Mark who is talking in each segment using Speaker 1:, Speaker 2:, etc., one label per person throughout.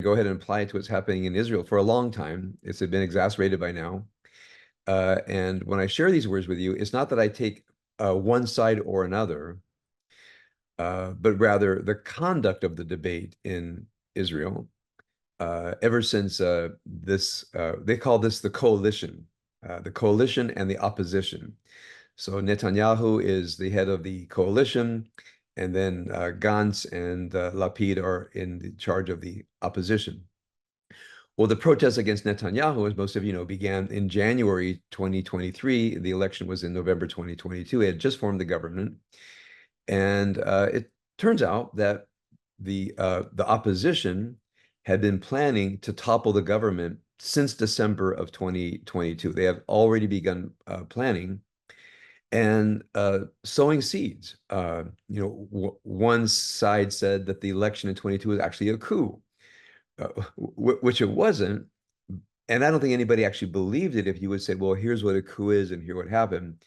Speaker 1: go ahead and apply it to what's happening in Israel for a long time. It's been exacerbated by now. And when I share these words with you, it's not that I take one side or another, but rather the conduct of the debate in Israel ever since they call this the coalition and the opposition. So Netanyahu is the head of the coalition, and then Gantz and Lapid are in charge of the opposition. Well, the protests against Netanyahu, as most of you know, began in January 2023. The election was in November 2022. He had just formed the government. And it turns out that the opposition had been planning to topple the government since December of 2022. They have already begun planning and sowing seeds. One side said that the election in 22 was actually a coup, which it wasn't. And I don't think anybody actually believed it if you would say, well, here's what a coup is and here what happened.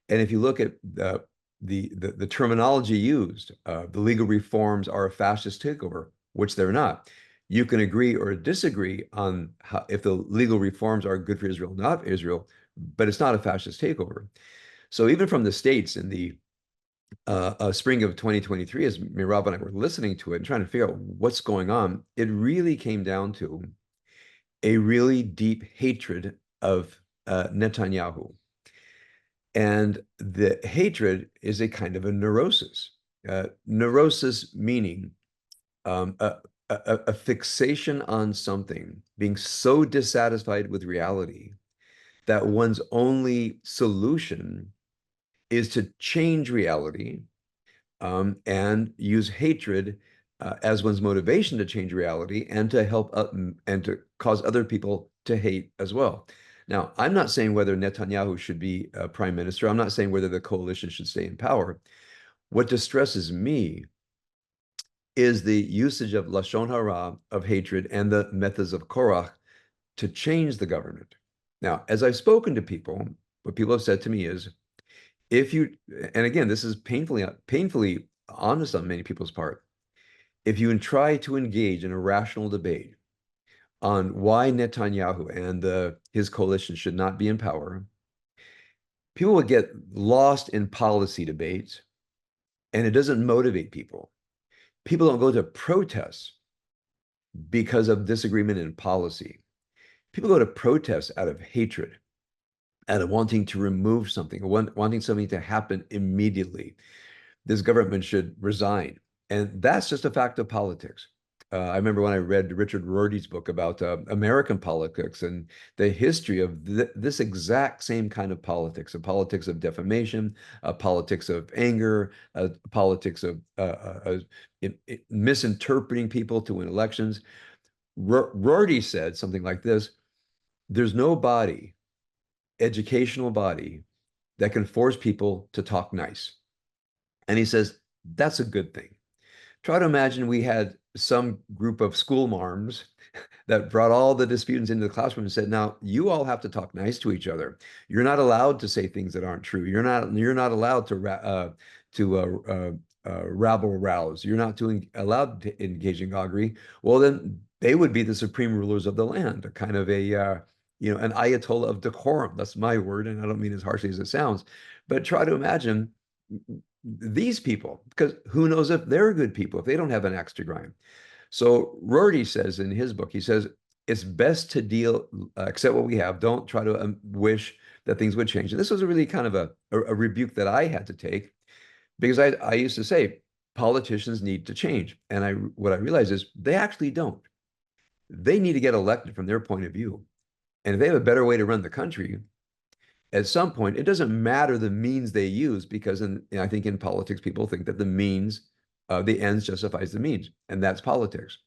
Speaker 1: And if you look at the terminology used, the legal reforms are a fascist takeover, which they're not. You can agree or disagree on if the legal reforms are good for Israel, not Israel, but it's not a fascist takeover. So even from the States in the spring of 2023, as Mirav and I were listening to it and trying to figure out what's going on, it really came down to a really deep hatred of Netanyahu. And the hatred is a kind of a neurosis. Neurosis meaning a fixation on something, being so dissatisfied with reality that one's only solution is to change reality and use hatred as one's motivation to change reality and to help and to cause other people to hate as well. Now, I'm not saying whether Netanyahu should be prime minister. I'm not saying whether the coalition should stay in power. What distresses me is the usage of Lashon Hara, of hatred, and the methods of Korach to change the government. Now, as I've spoken to people, what people have said to me is, if you, and again, this is painfully honest on many people's part, if you try to engage in a rational debate on why Netanyahu and his coalition should not be in power, people will get lost in policy debates, and it doesn't motivate people. People don't go to protests because of disagreement in policy. People go to protests out of hatred, out of wanting to remove something, wanting something to happen immediately. This government should resign. And that's just a fact of politics. I remember when I read Richard Rorty's book about American politics and the history of this exact same kind of politics, a politics of defamation, a politics of anger, a politics of misinterpreting people to win elections. Rorty said something like this: there's no body, educational body, that can force people to talk nice. And he says, that's a good thing. Try to imagine we had some group of school marms that brought all the disputants into the classroom and said, now you all have to talk nice to each other. You're not allowed to say things that aren't true. You're not allowed to rabble rouse. You're not allowed to engage in gaugery. Well, then they would be the supreme rulers of the land, a kind of an ayatollah of decorum. That's my word, and I don't mean as harshly as it sounds. But try to imagine these people, because who knows if they're good people, if they don't have an axe to grind. So Rorty says in his book, he says, it's best to accept what we have. Don't try to wish that things would change. And this was a really kind of a rebuke that I had to take, because I used to say, politicians need to change. And what I realized is they actually don't. They need to get elected from their point of view. And if they have a better way to run the country, at some point, it doesn't matter the means they use, because I think in politics, people think that the ends justifies the means, and that's politics.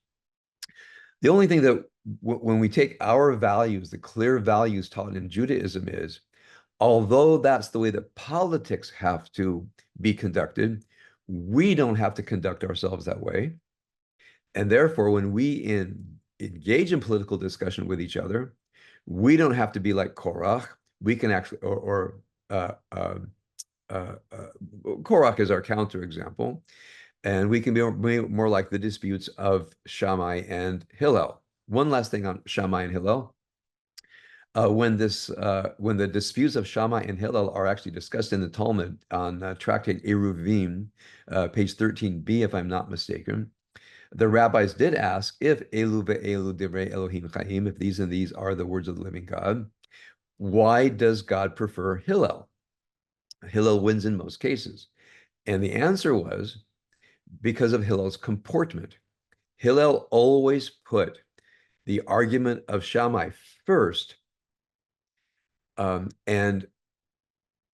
Speaker 1: The only thing that when we take our values, the clear values taught in Judaism is, although that's the way that politics have to be conducted, we don't have to conduct ourselves that way. And therefore, when we engage in political discussion with each other, we don't have to be like Korach. We can actually, Korach is our counterexample. And we can be more like the disputes of Shammai and Hillel. One last thing on Shammai and Hillel. When the disputes of Shammai and Hillel are actually discussed in the Talmud on Tractate Eruvin, page 13b, if I'm not mistaken, the rabbis did ask if Elu ve'elu divrei Elohim Chaim, if these and these are the words of the living God, why does God prefer Hillel? Hillel wins in most cases. And the answer was because of Hillel's comportment. Hillel always put the argument of Shammai first, and when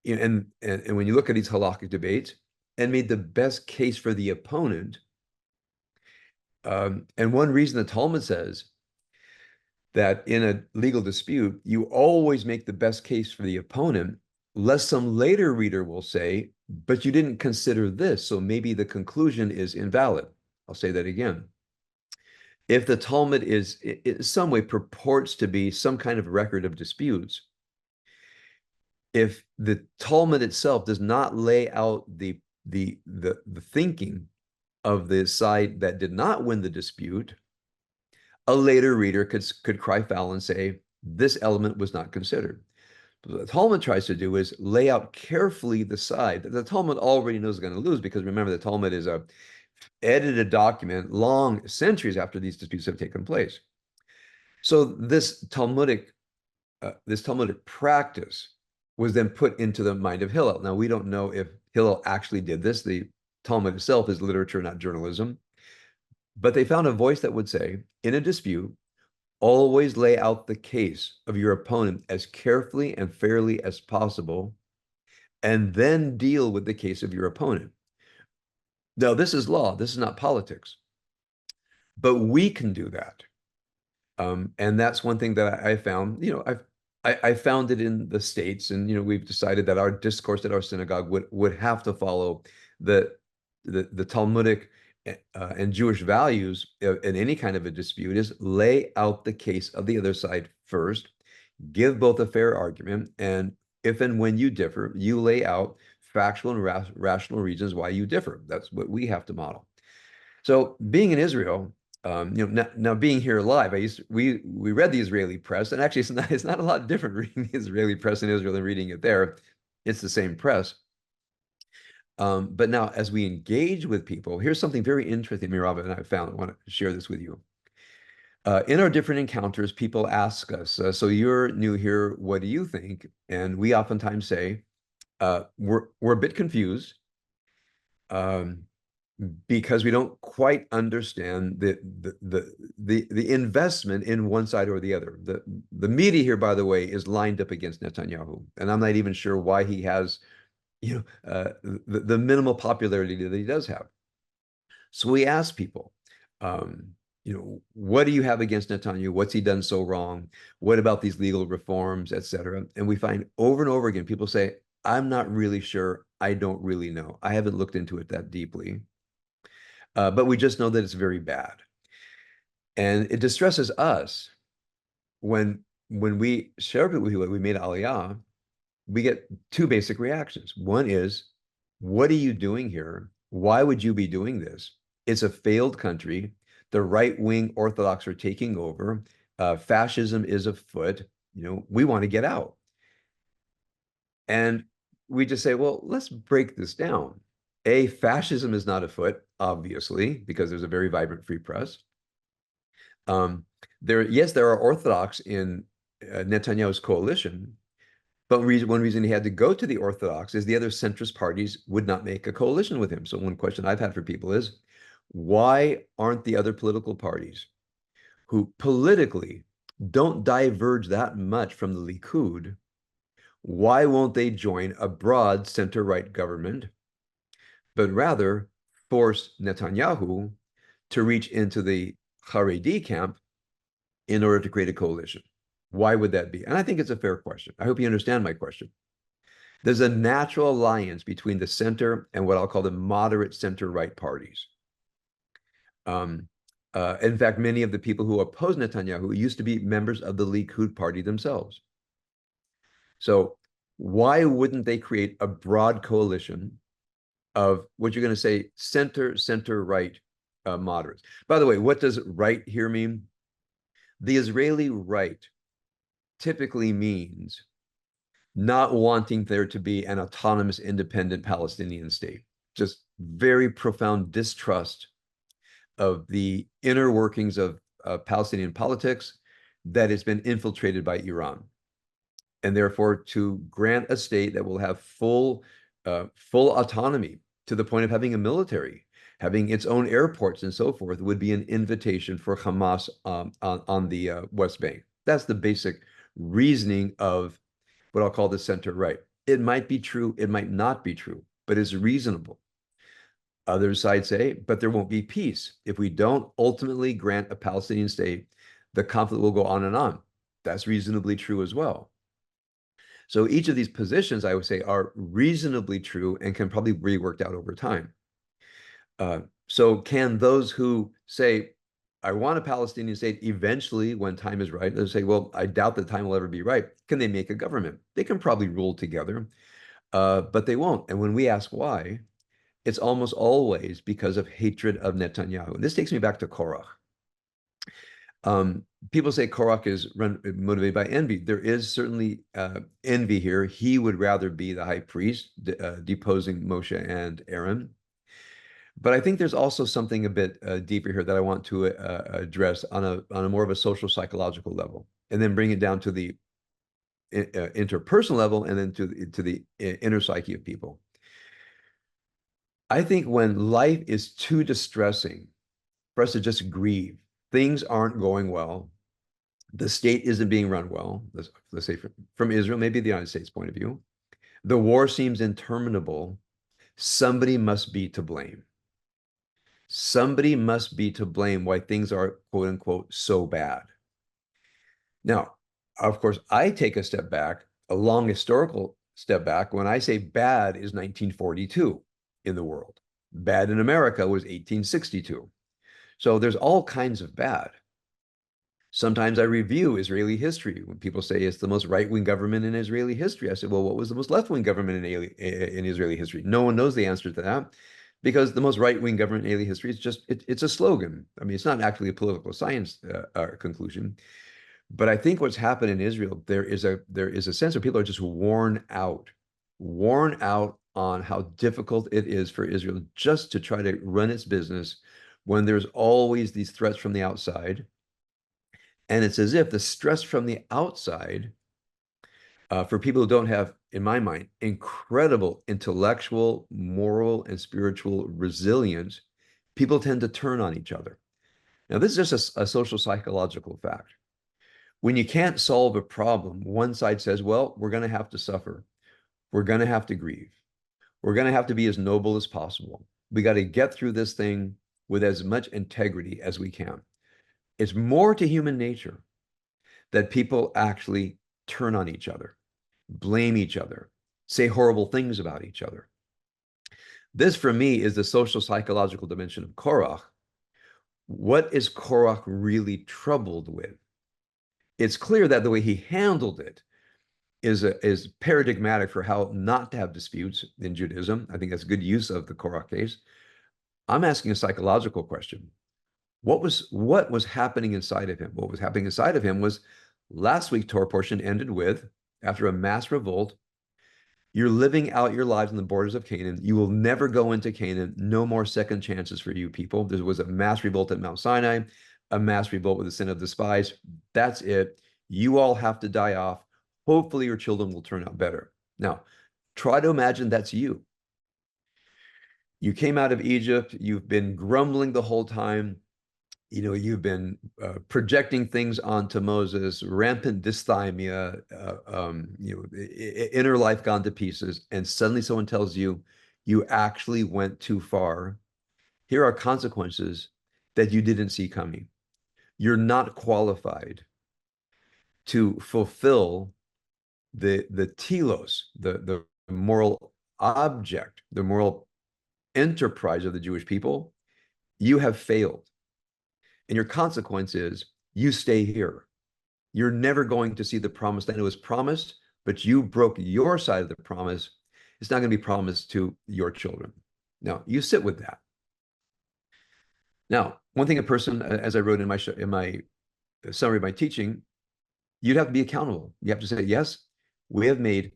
Speaker 1: you look at these halakhic debates, and made the best case for the opponent. And one reason the Talmud says that in a legal dispute, you always make the best case for the opponent, lest some later reader will say, but you didn't consider this, so maybe the conclusion is invalid. I'll say that again. If the Talmud is in some way purports to be some kind of record of disputes, if the Talmud itself does not lay out the thinking of the side that did not win the dispute, a later reader could cry foul and say, this element was not considered. What the Talmud tries to do is lay out carefully the side that the Talmud already knows is going to lose, because remember, the Talmud is a edited document long centuries after these disputes have taken place. So this Talmudic practice was then put into the mind of Hillel. Now, we don't know if Hillel actually did this. The Talmud itself is literature, not journalism. But they found a voice that would say, in a dispute, always lay out the case of your opponent as carefully and fairly as possible, and then deal with the case of your opponent. Now, this is law. This is not politics. But we can do that. And that's one thing that I found, I found it in the States, and we've decided that our discourse at our synagogue would have to follow the Talmudic and Jewish values in any kind of a dispute, is lay out the case of the other side first, give both a fair argument, and if and when you differ, you lay out factual and rational reasons why you differ. That's what we have to model. So being in Israel, now being here live, we read the Israeli press, and actually it's not a lot different reading the Israeli press in Israel than reading it there. It's the same press. But now, as we engage with people, here's something very interesting Mirava and I found. I want to share this with you. In our different encounters, people ask us, so you're new here, what do you think? And we oftentimes say, we're a bit confused. Because we don't quite understand the investment in one side or the other. The media here, by the way, is lined up against Netanyahu, and I'm not even sure why he has, the minimal popularity that he does have. So we ask people, what do you have against Netanyahu? What's he done so wrong? What about these legal reforms, et cetera? And we find over and over again, people say, I'm not really sure. I don't really know. I haven't looked into it that deeply. But we just know that it's very bad. And it distresses us when we share it with people, we made Aliyah, we get two basic reactions. One is, what are you doing here? Why would you be doing this? It's a failed country. The right-wing Orthodox are taking over. Fascism is afoot. We want to get out. And we just say, well, let's break this down. Fascism is not afoot, obviously, because there's a very vibrant free press. There are Orthodox in Netanyahu's coalition, but one reason he had to go to the Orthodox is the other centrist parties would not make a coalition with him. So one question I've had for people is, why aren't the other political parties who politically don't diverge that much from the Likud, why won't they join a broad center-right government, but rather force Netanyahu to reach into the Haredi camp in order to create a coalition? Why would that be? And I think it's a fair question. I hope you understand my question. There's a natural alliance between the center and what I'll call the moderate center-right parties. In fact, many of the people who oppose Netanyahu used to be members of the Likud party themselves. So why wouldn't they create a broad coalition of what you're going to say center right moderates. By the way, what does right here mean? The Israeli right typically means not wanting there to be an autonomous, independent Palestinian state. Just very profound distrust of the inner workings of Palestinian politics that has been infiltrated by Iran. And therefore, to grant a state that will have full autonomy to the point of having a military, having its own airports and so forth, would be an invitation for Hamas on the West Bank. That's the basic reasoning of what I'll call the center right. It might be true, it might not be true, but it's reasonable. Other sides say, but there won't be peace. If we don't ultimately grant a Palestinian state, the conflict will go on and on. That's reasonably true as well. So each of these positions, I would say, are reasonably true and can probably be worked out over time. So can those who say, I want a Palestinian state eventually when time is right, they'll say, well, I doubt the time will ever be right. Can they make a government? They can probably rule together, but they won't. And when we ask why, it's almost always because of hatred of Netanyahu. And this takes me back to Korach. People say Korach is motivated by envy. There is certainly envy here. He would rather be the high priest, deposing Moshe and Aaron. But I think there's also something a bit deeper here that I want to address on a more of a social psychological level, and then bring it down to the interpersonal level, and then to the inner psyche of people. I think when life is too distressing for us to just grieve, things aren't going well, the state isn't being run well, let's say from Israel, maybe the United States point of view, the war seems interminable, somebody must be to blame. Somebody must be to blame why things are, quote unquote, so bad. Now, of course, I take a step back, a long historical step back. When I say bad is 1942 in the world. Bad in America was 1862. So there's all kinds of bad. Sometimes I review Israeli history. When people say it's the most right-wing government in Israeli history, I say, well, what was the most left-wing government in Israeli history? No one knows the answer to that, because the most right-wing government in Israeli history is just, it's a slogan. I mean, it's not actually a political science conclusion. But I think what's happened in Israel, there is a sense where people are just worn out on how difficult it is for Israel just to try to run its business when there's always these threats from the outside. And it's as if the stress from the outside, for people who don't have, in my mind, incredible intellectual, moral, and spiritual resilience, people tend to turn on each other. Now, this is just a social psychological fact. When you can't solve a problem, one side says, well, we're going to have to suffer. We're going to have to grieve. We're going to have to be as noble as possible. We got to get through this thing with as much integrity as we can. It's more to human nature that people actually turn on each other, blame each other, say horrible things about each other. This, for me, is the social psychological dimension of Korach. What is Korach really troubled with? It's clear that the way he handled it is paradigmatic for how not to have disputes in Judaism. I think that's a good use of the Korach case. I'm asking a psychological question. What was happening inside of him? What was happening inside of him was, last week Torah portion ended with, after a mass revolt, you're living out your lives on the borders of Canaan. You will never go into Canaan. No more second chances for you people. There was a mass revolt at Mount Sinai, a mass revolt with the sin of the spies. That's it. You all have to die off. Hopefully your children will turn out better. Now, try to imagine that's you. You came out of Egypt. You've been grumbling the whole time. You know, you've been projecting things onto Moses, rampant dysthymia, inner life gone to pieces, and suddenly someone tells you, you actually went too far. Here are consequences that you didn't see coming. You're not qualified to fulfill the telos, the moral object, the moral enterprise of the Jewish people. You have failed. And your consequence is you stay here. You're never going to see the promised land. It was promised, but you broke your side of the promise. It's not going to be promised to your children. Now, you sit with that. Now, one thing a person, as I wrote in my summary of my teaching, you'd have to be accountable. You have to say, yes, we have made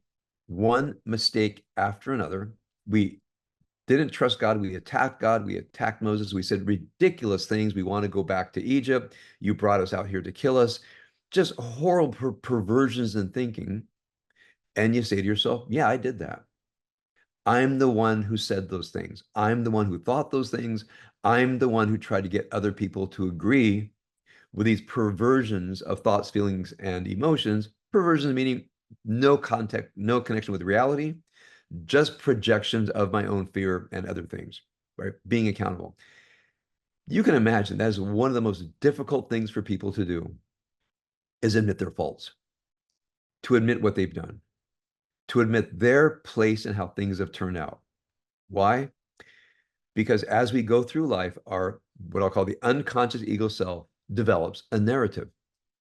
Speaker 1: one mistake after another. We didn't trust God. We attacked God. We attacked Moses. We said ridiculous things. We want to go back to Egypt. You brought us out here to kill us. Just horrible perversions in thinking. And you say to yourself, yeah, I did that. I'm the one who said those things. I'm the one who thought those things. I'm the one who tried to get other people to agree with these perversions of thoughts, feelings, and emotions. Perversions meaning no contact, no connection with reality, just projections of my own fear and other things, right? Being accountable. You can imagine that is one of the most difficult things for people to do is admit their faults, to admit what they've done, to admit their place and how things have turned out. Why? Because as we go through life, our what I'll call the unconscious ego self develops a narrative.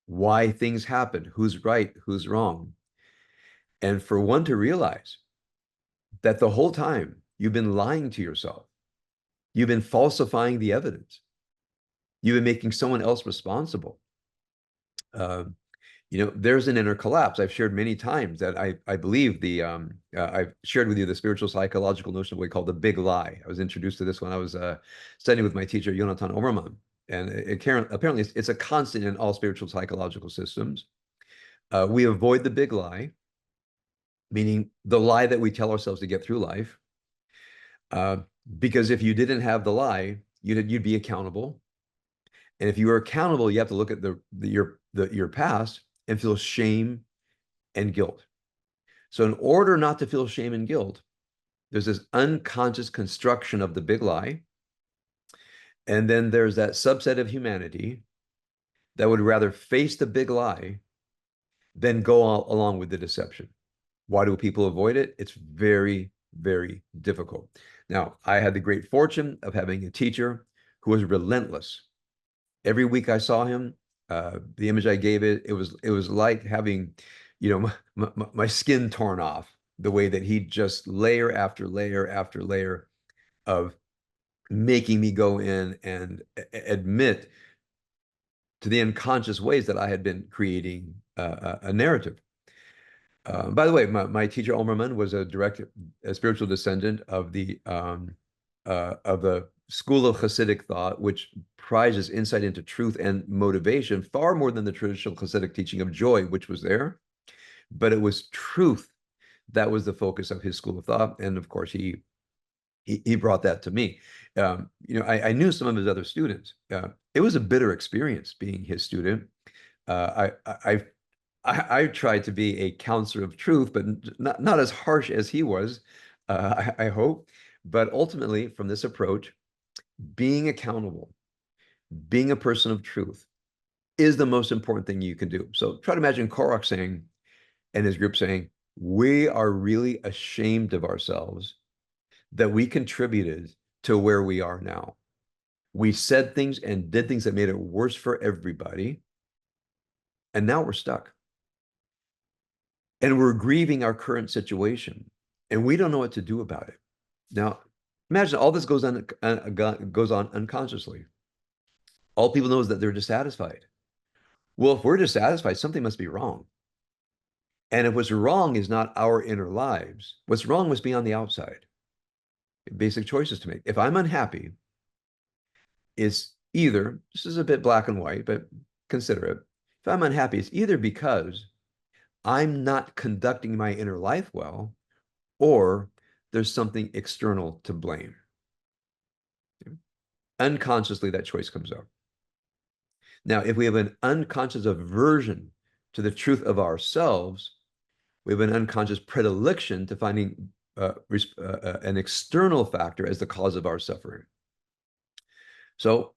Speaker 1: Why things happen, who's right, who's wrong. And for one to realize that the whole time you've been lying to yourself, you've been falsifying the evidence, you've been making someone else responsible. Uh, there's an inner collapse. I've shared many times that I believe I've shared with you the spiritual psychological notion of what we call the big lie. I was introduced to this when I was studying with my teacher, Jonathan Omerman. And apparently it's a constant in all spiritual psychological systems. We avoid the big lie, meaning the lie that we tell ourselves to get through life. Because if you didn't have the lie, you'd be accountable. And if you were accountable, you have to look at your past and feel shame and guilt. So in order not to feel shame and guilt, there's this unconscious construction of the big lie. And then there's that subset of humanity that would rather face the big lie than go along with the deception. Why do people avoid it? It's very, very difficult. Now, I had the great fortune of having a teacher who was relentless. Every week I saw him, the image I gave it was like having, my skin torn off, the way that he just layer after layer after layer of making me go in and admit to the unconscious ways that I had been creating a narrative. By the way, my teacher Omerman was a spiritual descendant of the school of Hasidic thought, which prizes insight into truth and motivation far more than the traditional Hasidic teaching of joy, which was there. But it was truth that was the focus of his school of thought, and of course he brought that to me. I knew some of his other students. It was a bitter experience being his student. I tried to be a counselor of truth, but not as harsh as he was, I hope. But ultimately, from this approach, being accountable, being a person of truth is the most important thing you can do. So try to imagine Korach saying, and his group saying, we are really ashamed of ourselves that we contributed to where we are now. We said things and did things that made it worse for everybody. And now we're stuck. And we're grieving our current situation. And we don't know what to do about it. Now, imagine all this goes on unconsciously. All people know is that they're dissatisfied. Well, if we're dissatisfied, something must be wrong. And if what's wrong is not our inner lives, what's wrong must be on the outside. Basic choices to make. If I'm unhappy, it's either, this is a bit black and white, but consider it. If I'm unhappy, it's either because I'm not conducting my inner life well, or there's something external to blame. Unconsciously, that choice comes up. Now, if we have an unconscious aversion to the truth of ourselves, we have an unconscious predilection to finding an external factor as the cause of our suffering. So,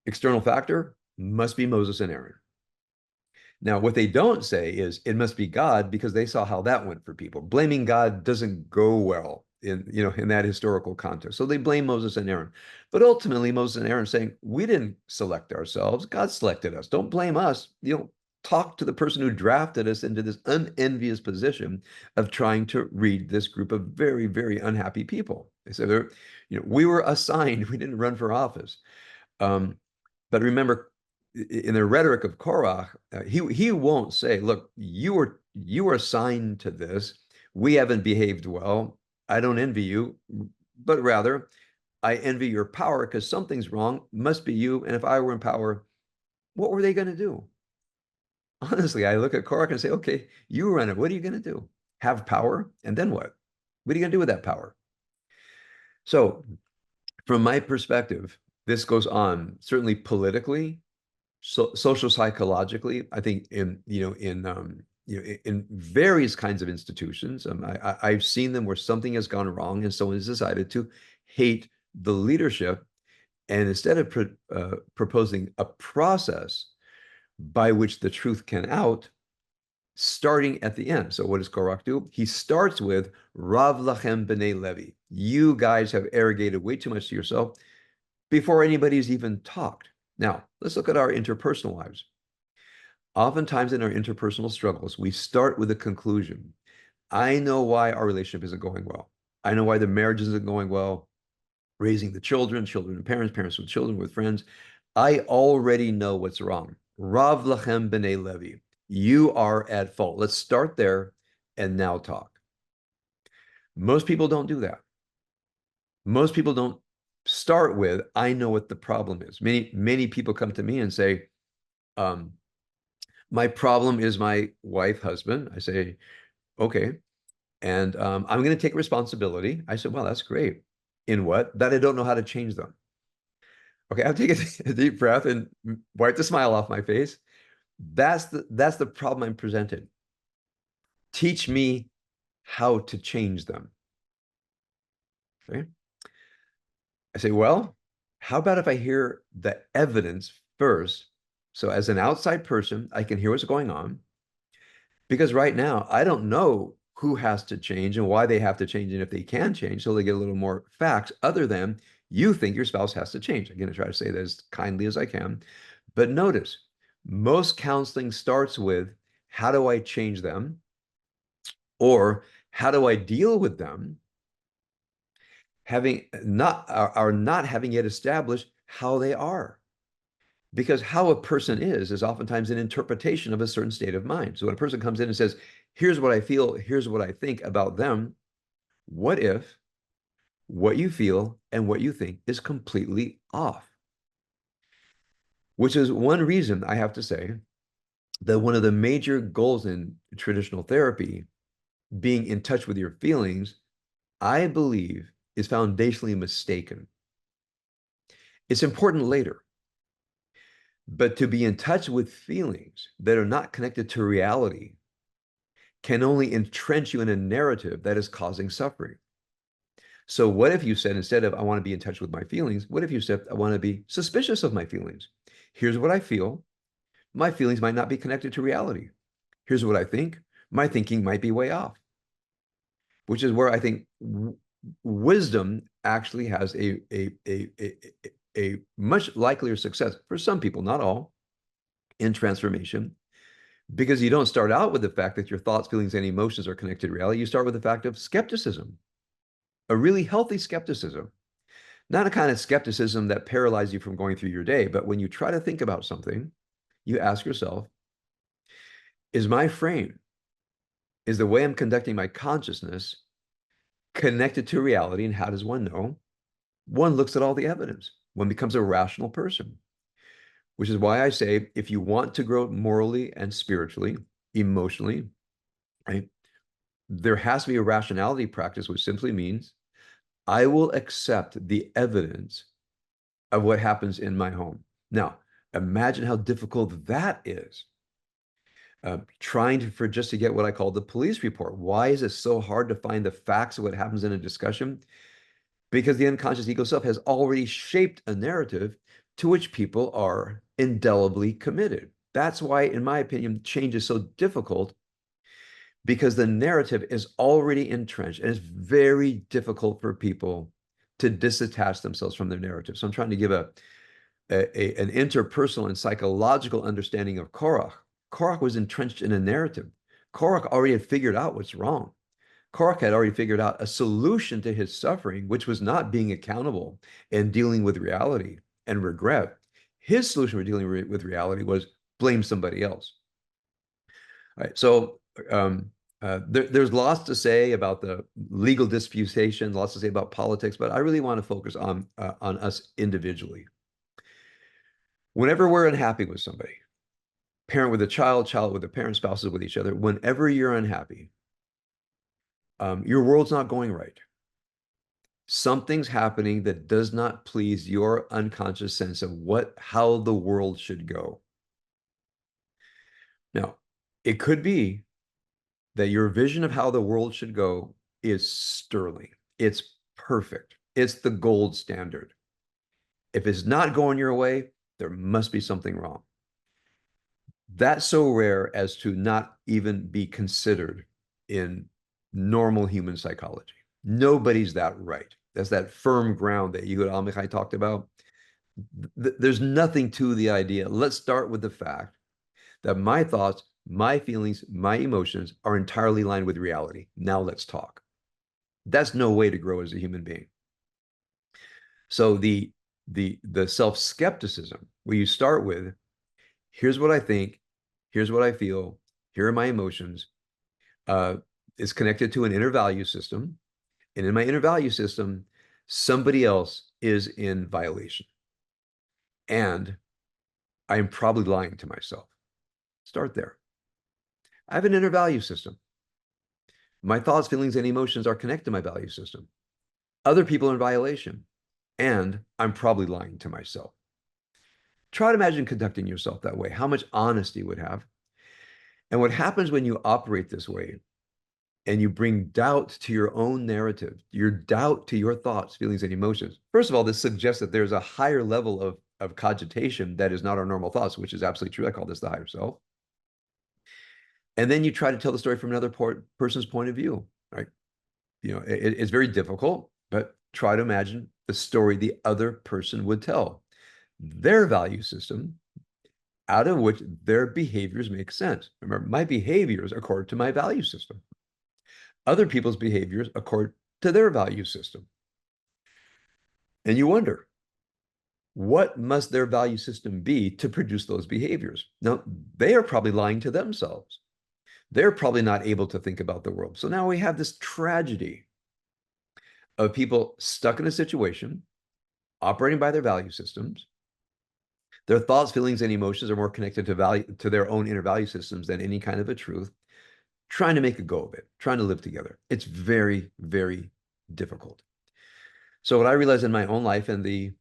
Speaker 1: external factor must be Moses and Aaron. Now, what they don't say is it must be God, because they saw how that went for people. Blaming God doesn't go well in that historical context. So they blame Moses and Aaron. But ultimately, Moses and Aaron saying, we didn't select ourselves. God selected us. Don't blame us. Talk to the person who drafted us into this unenvious position of trying to read this group of very, very unhappy people. They said, we were assigned, we didn't run for office. Um, but remember, in the rhetoric of Korach, he won't say, "Look, you were assigned to this. We haven't behaved well. I don't envy you, but rather I envy your power because something's wrong. Must be you. And if I were in power, what were they going to do?" Honestly, I look at Korach and say, "Okay, you run it. What are you going to do? Have power, and then what? What are you going to do with that power?" So, from my perspective, this goes on certainly politically, social psychologically. I think in various kinds of institutions. I've seen them where something has gone wrong and someone has decided to hate the leadership, and instead of proposing a process by which the truth can out, starting at the end. So what does Korach do? He starts with Rav Lachem B'nai Levi. You guys have arrogated way too much to yourself before anybody's even talked. Now, let's look at our interpersonal lives. Oftentimes in our interpersonal struggles, we start with a conclusion. I know why our relationship isn't going well. I know why the marriage isn't going well, raising the children, children and parents, parents with children, with friends. I already know what's wrong. Rav Lachem B'nai Levi. You are at fault. Let's start there and now talk. Most people don't do that. Most people don't start with, I know what the problem is. Many people come to me and say, my problem is my wife, husband. I say, okay. And I'm going to take responsibility. I said, well, that's great. In what? That I don't know how to change them. Okay, I'll take a deep breath and wipe the smile off my face. That's the problem I'm presented. Teach me how to change them. Okay. I say, well, how about if I hear the evidence first? So as an outside person, I can hear what's going on. Because right now, I don't know who has to change and why they have to change and if they can change. So they get a little more facts other than you think your spouse has to change. I'm going to try to say that as kindly as I can. But notice, most counseling starts with, how do I change them? Or how do I deal with them? Not having yet established how they are. Because how a person is oftentimes an interpretation of a certain state of mind. So when a person comes in and says, here's what I feel, here's what I think about them, what if what you feel and what you think is completely off? Which is one reason I have to say that one of the major goals in traditional therapy, being in touch with your feelings, I believe is foundationally mistaken. It's important later. But to be in touch with feelings that are not connected to reality can only entrench you in a narrative that is causing suffering. So what if you said, instead of, I want to be in touch with my feelings, what if you said, I want to be suspicious of my feelings? Here's what I feel. My feelings might not be connected to reality. Here's what I think. My thinking might be way off, which is where I think wisdom actually has a much likelier success for some people, not all, in transformation, because you don't start out with the fact that your thoughts, feelings, and emotions are connected to reality. You start with the fact of skepticism, a really healthy skepticism, not a kind of skepticism that paralyzes you from going through your day, but when you try to think about something, you ask yourself, is my frame, is the way I'm conducting my consciousness connected to reality? And how does one know? One looks at all the evidence. One becomes a rational person, which is why I say, if you want to grow morally and spiritually, emotionally, right, there has to be a rationality practice, which simply means I will accept the evidence of what happens in my home. Now, imagine how difficult that is. Trying for just to get what I call the police report. Why is it so hard to find the facts of what happens in a discussion? Because the unconscious ego self has already shaped a narrative to which people are indelibly committed. That's why, in my opinion, change is so difficult, because the narrative is already entrenched and it's very difficult for people to disattach themselves from their narrative. So I'm trying to give an interpersonal and psychological understanding of Korach. Korach was entrenched in a narrative. Korach already had figured out what's wrong. Korach had already figured out a solution to his suffering, which was not being accountable and dealing with reality and regret. His solution for dealing with reality was blame somebody else. All right, so there's lots to say about the legal disputation, lots to say about politics, but I really want to focus on us individually. Whenever we're unhappy with somebody, parent with a child, child with a parent, spouses with each other, whenever you're unhappy, your world's not going right. Something's happening that does not please your unconscious sense of how the world should go. Now, it could be that your vision of how the world should go is sterling. It's perfect. It's the gold standard. If it's not going your way, there must be something wrong. That's so rare as to not even be considered in normal human psychology. Nobody's that right. That's that firm ground that Yehuda Amichai talked about. There's nothing to the idea. Let's start with the fact that my thoughts, my feelings, my emotions are entirely aligned with reality. Now let's talk. That's no way to grow as a human being. So the self-skepticism, where you start with, here's what I think, here's what I feel, here are my emotions, is connected to an inner value system. And in my inner value system, somebody else is in violation. And I am probably lying to myself. Start there. I have an inner value system. My thoughts, feelings, and emotions are connected to my value system. Other people are in violation, and I'm probably lying to myself. Try to imagine conducting yourself that way, how much honesty you would have. And what happens when you operate this way and you bring doubt to your own narrative, your doubt to your thoughts, feelings, and emotions. First of all, this suggests that there's a higher level of cogitation that is not our normal thoughts, which is absolutely true. I call this the higher self. And then you try to tell the story from another person's point of view, right? It's very difficult, but try to imagine the story the other person would tell. Their value system, out of which their behaviors make sense. Remember, my behaviors accord to my value system. Other people's behaviors accord to their value system. And you wonder, what must their value system be to produce those behaviors? Now, they are probably lying to themselves. They're probably not able to think about the world. So now we have this tragedy of people stuck in a situation, operating by their value systems. Their thoughts, feelings, and emotions are more connected to their own inner value systems than any kind of a truth, trying to make a go of it, trying to live together. It's very, very difficult. So what I realized in my own life and the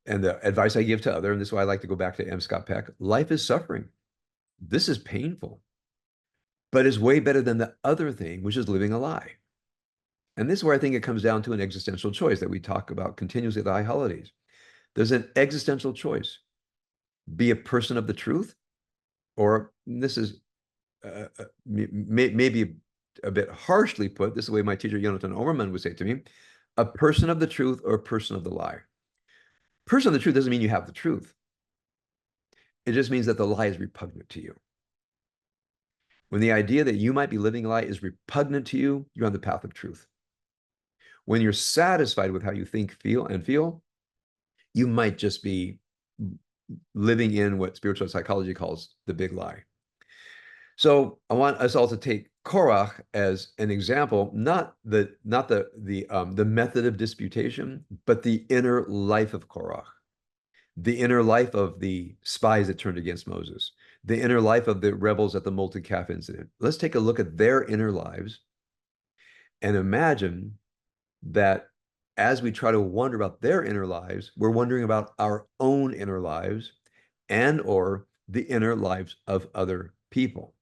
Speaker 1: advice I give to others, and this is why I like to go back to M. Scott Peck, life is suffering. This is painful, but it's way better than the other thing, which is living a lie. And this is where I think it comes down to an existential choice that we talk about continuously at the high holidays. There's an existential choice. Be a person of the truth, or this is maybe a bit harshly put, this is the way my teacher Jonathan Omerman would say to me, a person of the truth or a person of the lie. Person of the truth doesn't mean you have the truth. It just means that the lie is repugnant to you. When the idea that you might be living a lie is repugnant to you, you're on the path of truth. When you're satisfied with how you think, feel, you might just be living in what spiritual psychology calls the big lie. So I want us all to take Korach as an example, not the method of disputation, but the inner life of Korach, the inner life of the spies that turned against Moses, the inner life of the rebels at the molten calf incident. Let's take a look at their inner lives and imagine that as we try to wonder about their inner lives, we're wondering about our own inner lives and or the inner lives of other people.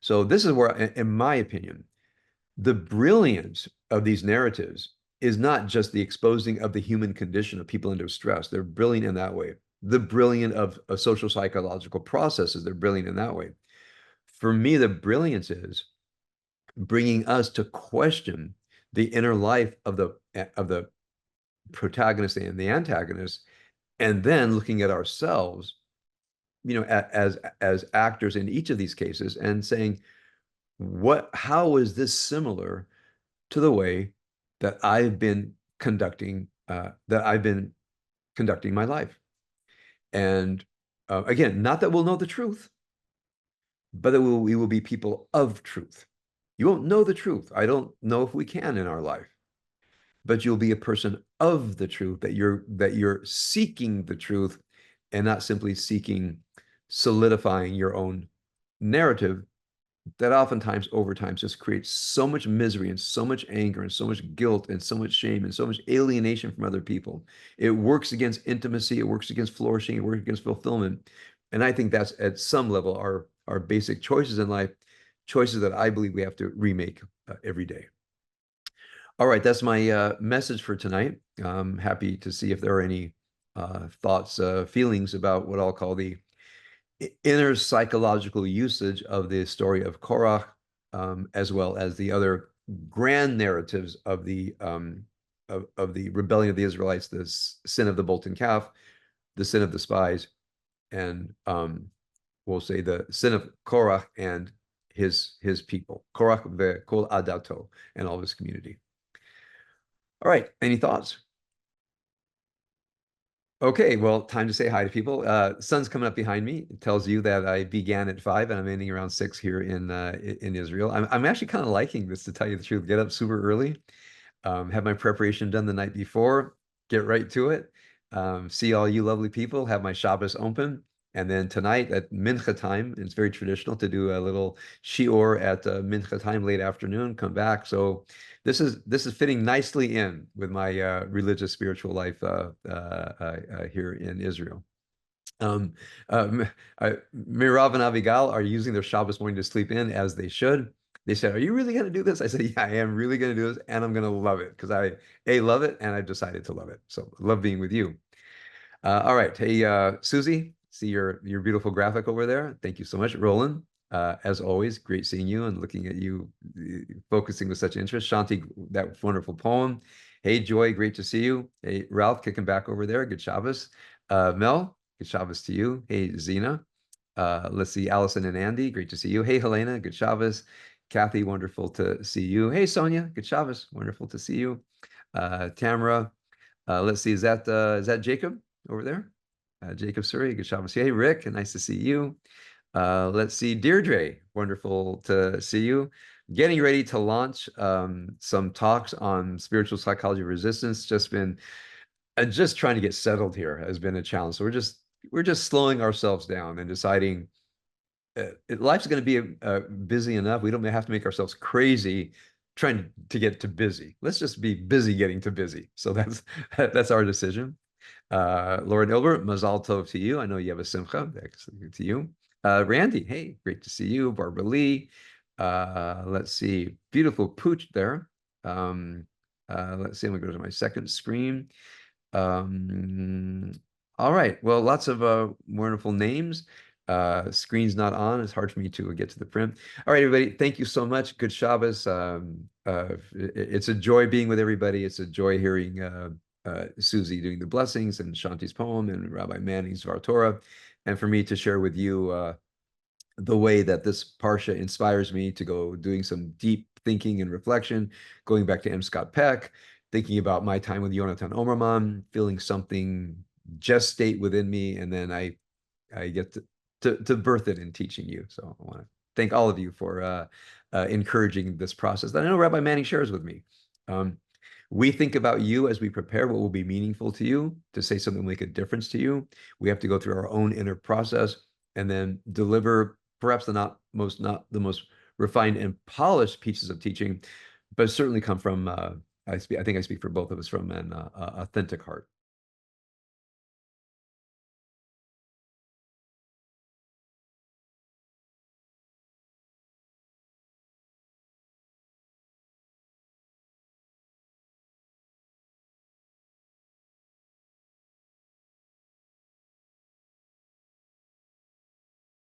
Speaker 1: So this is where, in my opinion, the brilliance of these narratives is not just the exposing of the human condition of people under stress. They're brilliant in that way. The brilliant of social psychological processes, they're brilliant in that way. For me, the brilliance is bringing us to question the inner life of the protagonist and the antagonist, and then looking at ourselves, as actors in each of these cases and saying, how is this similar to the way that I've been conducting my life. And again, not that we'll know the truth, but that we will be people of truth. You won't know the truth. I don't know if we can in our life, but you'll be a person of the truth, that you're seeking the truth and not simply seeking solidifying your own narrative that oftentimes over time just creates so much misery and so much anger and so much guilt and so much shame and so much alienation from other people. It works against intimacy, it works against flourishing, it works against fulfillment. And I think that's at some level our basic choices in life, choices that I believe we have to remake every day. All right, that's my message for tonight. I'm happy to see if there are any thoughts, feelings about what I'll call the inner psychological usage of the story of Korach, as well as the other grand narratives of the rebellion of the Israelites, the sin of the molten calf, the sin of the spies, and we'll say the sin of Korach and his people, Korach ve'kol adato, and all of his community. All right, any thoughts? Okay, well, time to say hi to people. Sun's coming up behind me. It tells you that I began at 5 and I'm ending around 6 here in Israel. I'm actually kind of liking this, to tell you the truth. Get up super early, have my preparation done the night before, get right to it, see all you lovely people, have my Shabbos open, and then tonight at Mincha time, it's very traditional to do a little shiur at Mincha time, late afternoon, come back. So this is fitting nicely in with my religious spiritual life here in Israel. Um, Mirav and Abigail are using their Shabbos morning to sleep in, as they should. They said, "Are you really going to do this?" I said, "Yeah, I am really going to do this, and I'm going to love it because I love it, and I've decided to love it. So love being with you." All right, hey Susie, see your beautiful graphic over there. Thank you so much, Roland. As always, great seeing you and looking at you, focusing with such interest. Shanti, that wonderful poem. Hey, Joy, great to see you. Hey, Ralph, kicking back over there. Good Shabbos. Mel, good Shabbos to you. Hey, Zena. Let's see, Allison and Andy, great to see you. Hey, Helena, good Shabbos. Kathy, wonderful to see you. Hey, Sonia, good Shabbos, wonderful to see you. Tamara, let's see, is that Jacob over there? Jacob Surrey, good Shabbos. Hey, Rick, nice to see you. Let's see, Deirdre, wonderful to see you. Getting ready to launch some talks on spiritual psychology of resistance. Just trying to get settled here has been a challenge. So we're just slowing ourselves down and deciding life's going to be busy enough. We don't have to make ourselves crazy trying to get to busy. Let's just be busy getting to busy. So that's our decision. Lauren Ilbert, Mazal Tov to you. I know you have a simcha. Excellent to you. Randy, hey, great to see you. Barbara Lee. Let's see, beautiful pooch there. Let's see, I'm gonna go to my second screen. Um, all right, well, lots of wonderful names. Screen's not on. It's hard for me to get to the print. All right, everybody, thank you so much. Good Shabbos. It's a joy being with everybody. It's a joy hearing Susie doing the blessings and Shanti's poem and Rabbi Manning's Dvar Torah, and for me to share with you the way that this Parsha inspires me to go doing some deep thinking and reflection, going back to M. Scott Peck, thinking about my time with Yonatan Omerman, feeling something gestate within me, and then I get to birth it in teaching you. So I want to thank all of you for encouraging this process that I know Rabbi Manning shares with me. We think about you as we prepare what will be meaningful to you, to say something will make a difference to you. We have to go through our own inner process and then deliver perhaps not the most refined and polished pieces of teaching, but certainly come from I think I speak for both of us, from an authentic heart.